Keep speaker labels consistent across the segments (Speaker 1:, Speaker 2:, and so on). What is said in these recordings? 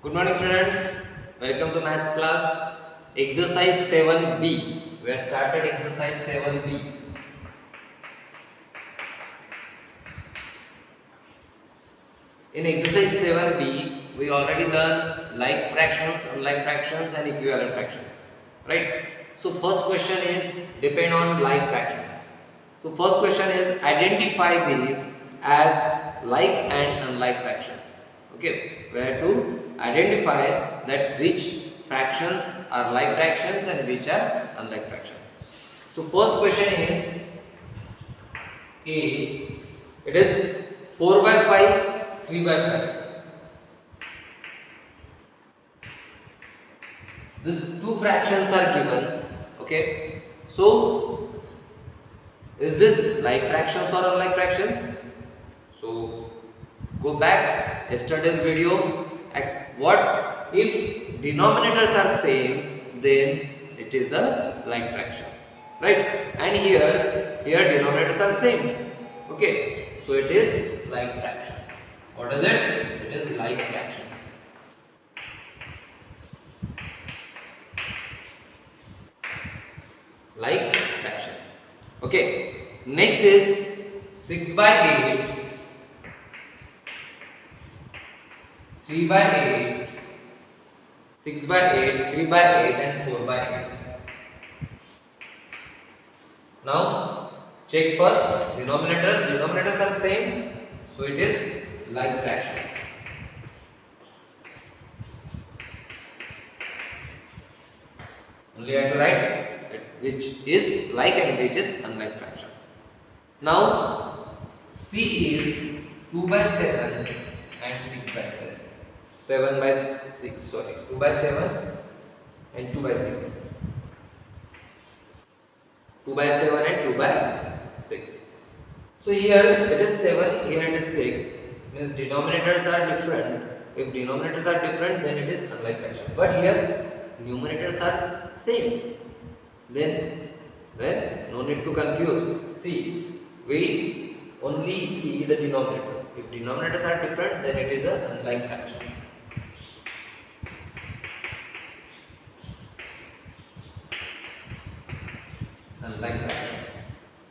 Speaker 1: Good morning students, welcome to maths class. Exercise 7b. We have started exercise 7b. In exercise 7b, we already done like fractions, unlike fractions and equivalent fractions. Right? So first question is depend on like fractions. So first question is identify these as like and unlike fractions. Okay, we have to identify that which fractions are like fractions and which are unlike fractions. So first question is A. It is 4 by 5, 3 by 5. These two fractions are given. Okay, so is this like fractions or unlike fractions? So go back yesterday's video. What if denominators are same, then it is the like fractions, right? And here denominators are same. Okay, so it is like fraction. What is it? It is like fraction. Like fractions. Okay, next is 6 by 8, 3 by 8, 6 by 8, 3 by 8 and 4 by 8. Now check first denominators are same, so it is like fractions. Only I have to write which is like and which is unlike fractions. Now C is 2 by 7 and 6 by 7. 7 by 6, sorry, 2 by 7 and 2 by 6. 2 by 7 and 2 by 6. So here it is 7, here it is 6. Means denominators are different. If denominators are different, then it is unlike fraction. But here numerators are same. Then no need to confuse. See, we only see the denominators. If denominators are different, then it is a unlike fraction. Unlike fractions.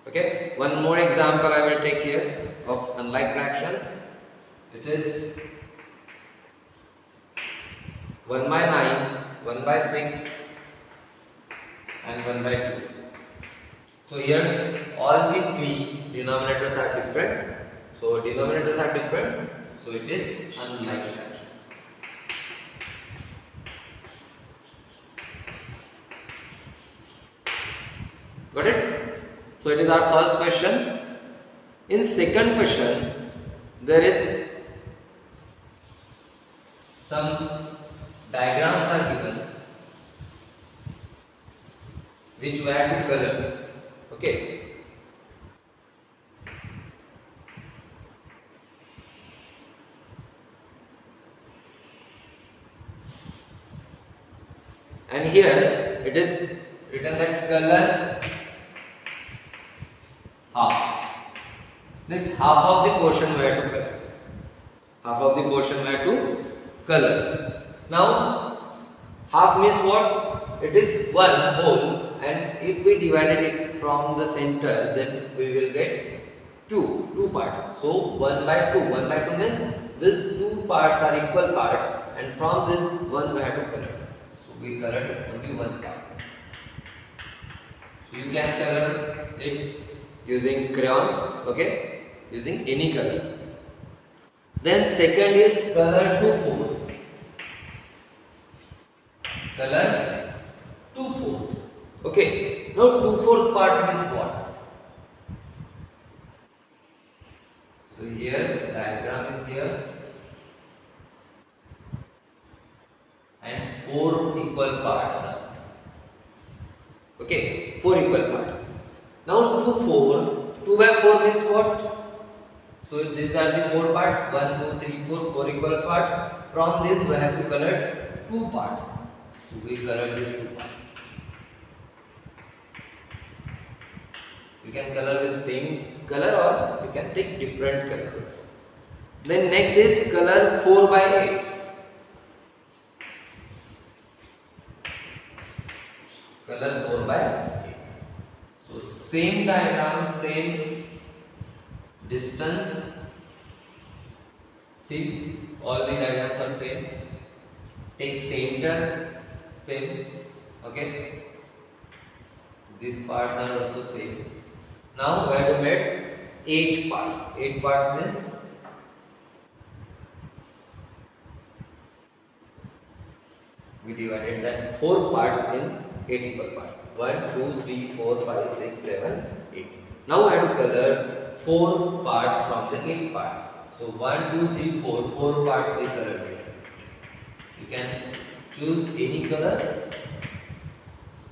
Speaker 1: Okay, one more example I will take here of unlike fractions. It is 1 by 9, 1 by 6 and 1 by 2. So here all the three denominators are different. So denominators are different. So it is unlike fractions. Got it? So it is our first question. In second question, there is some diagrams are given which we have to color. Okay. And here it is written that color half. Means half of the portion we have to color. Half of the portion we have to color. Now half means what? It is one whole, and if we divided it from the center, then we will get two parts. So 1 by 2. 1 by 2 means these two parts are equal parts, and from this one we have to color. So we colored only one part. So you can color it using crayons, okay, using any color. Then second is color 2/4. Color 2/4. Okay, now 2/4 part means what? So here diagram is here, and 4 equal parts are. Okay, 4 equal parts. Now 2/4, 2 by 4 means what? So these are the 4 parts, 1, 2, 3, 4, 4 equal parts. From this we have to color 2 parts. So we color these 2 parts. You can color with same color or you can take different colors. Then next is color 4 by 8. color 4 by 8. So same diagram, same distance. See, all the diagrams are same. Take center, same. Okay. These parts are also same. Now we have to make 8 parts. 8 parts means we divided that 4 parts in 8 equal parts. 1, 2, 3, 4, 5, 6, 7, 8. Now I have to color 4 parts from the 8 parts. So 1, 2, 3, 4. 4 parts we colored it. You can choose any color.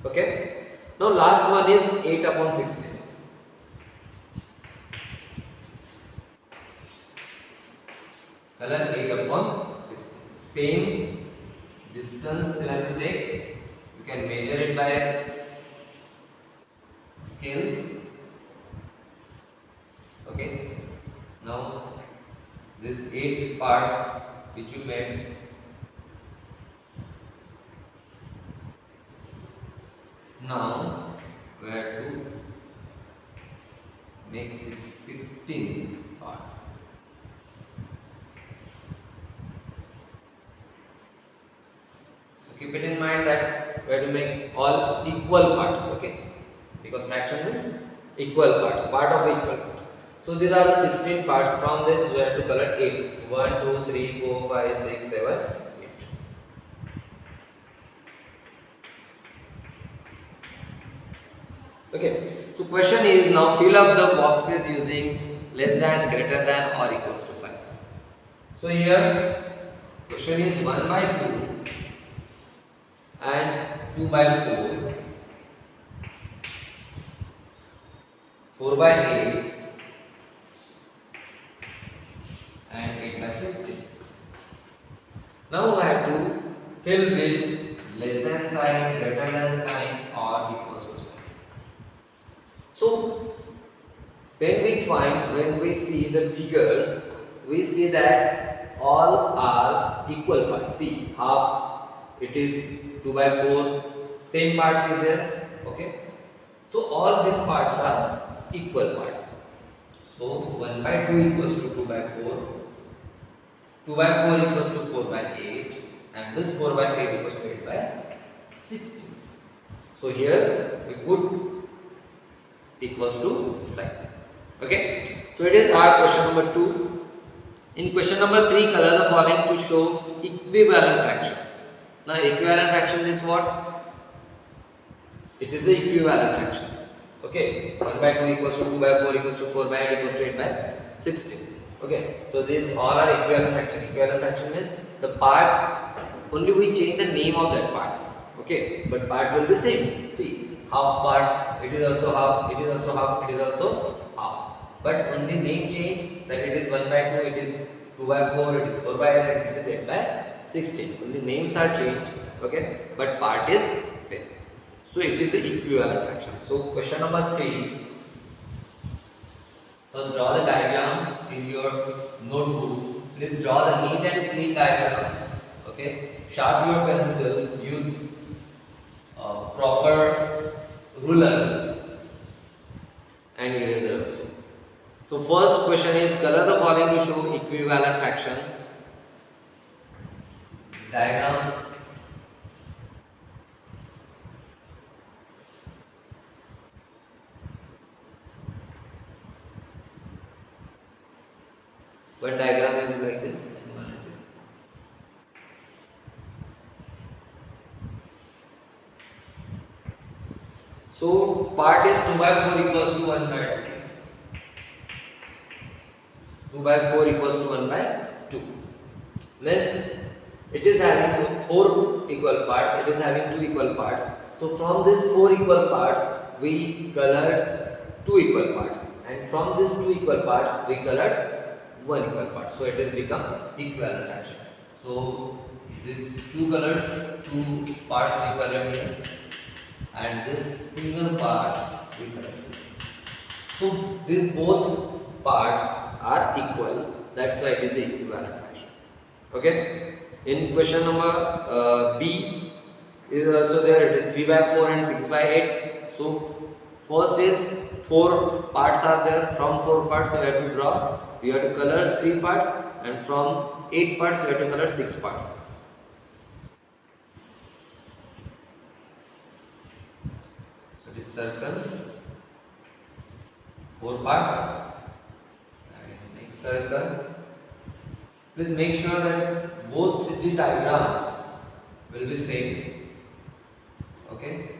Speaker 1: Okay. Now last one is 8 upon 16. Color 8 upon 16. Same distance you have to take. You can measure it by scale. Okay. Now these 8 parts which you made, now we have to make 16 parts. So keep it in mind that we have to make all equal parts, okay? Because fraction is equal parts, part of equal parts. So these are the 16 parts. From this we have to color 8. 1, 2, 3, 4, 5, 6, 7, 8. Okay. So question is, now fill up the boxes using less than, greater than or equals to sign. So here question is 1 by 2 and 2 by 4, 4 by 8 and 8 by 16. Now I have to fill with less than sign, greater than sign or equals to sign. So when we see the figures, we see that all are equal parts. See, half, it is 2 by 4, same part is there. Okay. So all these parts are equal parts. So 1 by 2 equals to 2 by 4. 2 by 4 equals to 4 by 8, and this 4 by 8 equals to 8 by 16. So here we put equals to sign. Okay. So it is our question number 2. In question number 3, color the following to show equivalent fractions. Now equivalent fraction is what? It is the equivalent fraction. Okay. 1 by 2 equals to 2 by 4 equals to 4 by 8 equals to 8 by 16. Okay, so these all are equivalent fraction. Equivalent fraction means the part, only we change the name of that part. Okay, but part will be same. See, half part, it is also half, it is also half, it is also half. But only name change, that it is 1 by 2, it is 2 by 4, it is 4 by 8, it is 8 by 16. Only names are changed. Okay, but part is same. So it is the equivalent fraction. So question number 3. First draw the diagrams in your notebook. Please draw the neat and clean diagram. Okay. Sharpen your pencil. Use proper ruler and eraser also. So first question is, color the following to show equivalent fraction. Diagrams. One diagram is like this and one like this. So part is 2 by 4 equals to 1 by 2. 2 by 4 equals to 1 by 2. Means it is having 4 equal parts, it is having 2 equal parts. So from these 4 equal parts we colored 2 equal parts, and from these 2 equal parts we colored 1 equal part. So it has become equivalent fraction. So these 2 colors, 2 parts we colored here, and this single part we colored. So these both parts are equal. That's why it is the equivalent fraction. Okay. In question number B, is also there. It is 3 by 4 and 6 by 8. So first is 4 parts are there. From 4 parts you have to draw, you have to color 3 parts, and from 8 parts you have to color 6 parts. So this circle 4 parts, and next circle. Please make sure that both the diagrams will be same. Okay.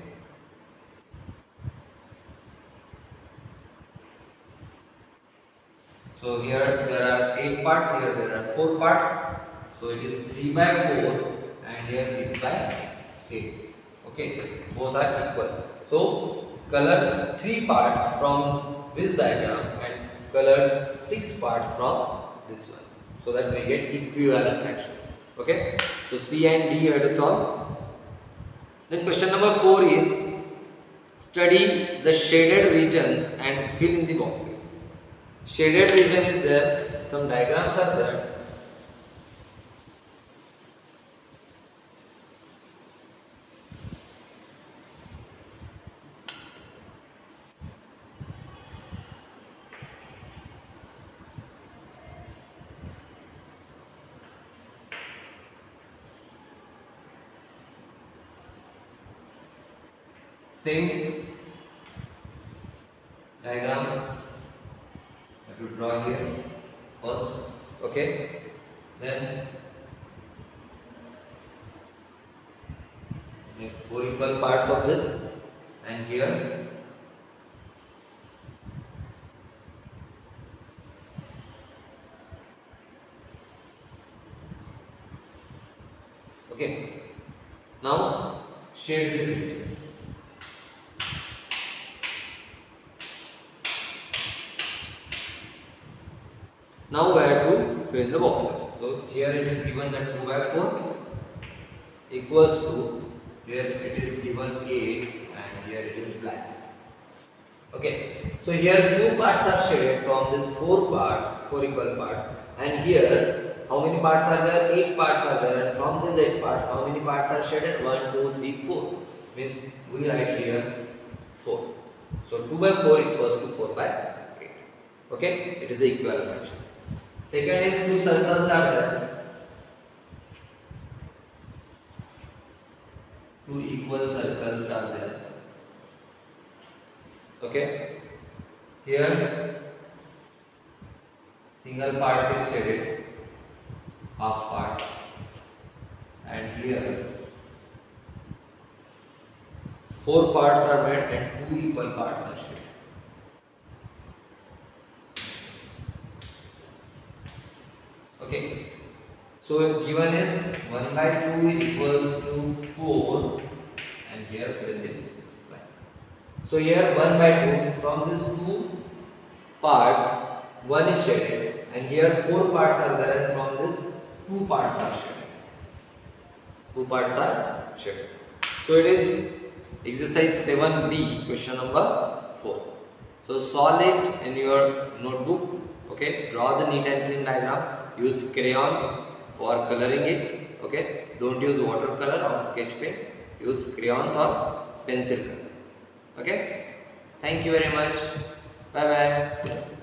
Speaker 1: So here there are 8 parts, here there are 4 parts. So it is 3 by 4 and here 6 by 8. Okay, both are equal. So color 3 parts from this diagram and color 6 parts from this one, so that we get equivalent fractions. Okay, so C and D you have to solve. Then question number 4 is study the shaded regions and fill in the boxes. Shaded region is there, some diagrams are there. Same diagrams to draw here first. Okay, then make 4 equal parts of this, and here okay. Now shade this region. Now we have to fill in the boxes. So here it is given that 2 by 4 equals to, here it is given 8 and here it is black. Okay, so here 2 parts are shaded from this 4 parts, 4 equal parts, and here how many parts are there? 8 parts are there, and from these 8 parts how many parts are shaded? 1, 2, 3, 4. Means we write here 4. So 2 by 4 equals to 4 by 8. Okay, it is the equivalent fraction. Second is 2 circles are there. 2 equal circles are there. Okay. Here single part is shaded, half part, and here 4 parts are made and 2 equal parts are shaded. Okay, so given is 1 by 2 equals to 4, and here fill in 1. So here 1 by 2 is from these 2 parts, 1 is shaded, and here 4 parts are there, and from this 2 parts are shaded. 2 parts are shaded. So it is exercise 7B, question number 4. So solve it in your notebook. Okay, draw the neat and clean diagram. Use crayons for coloring it. Okay, don't use watercolor or sketch pen. Use crayons or pencil color. Okay, thank you very much. Bye bye.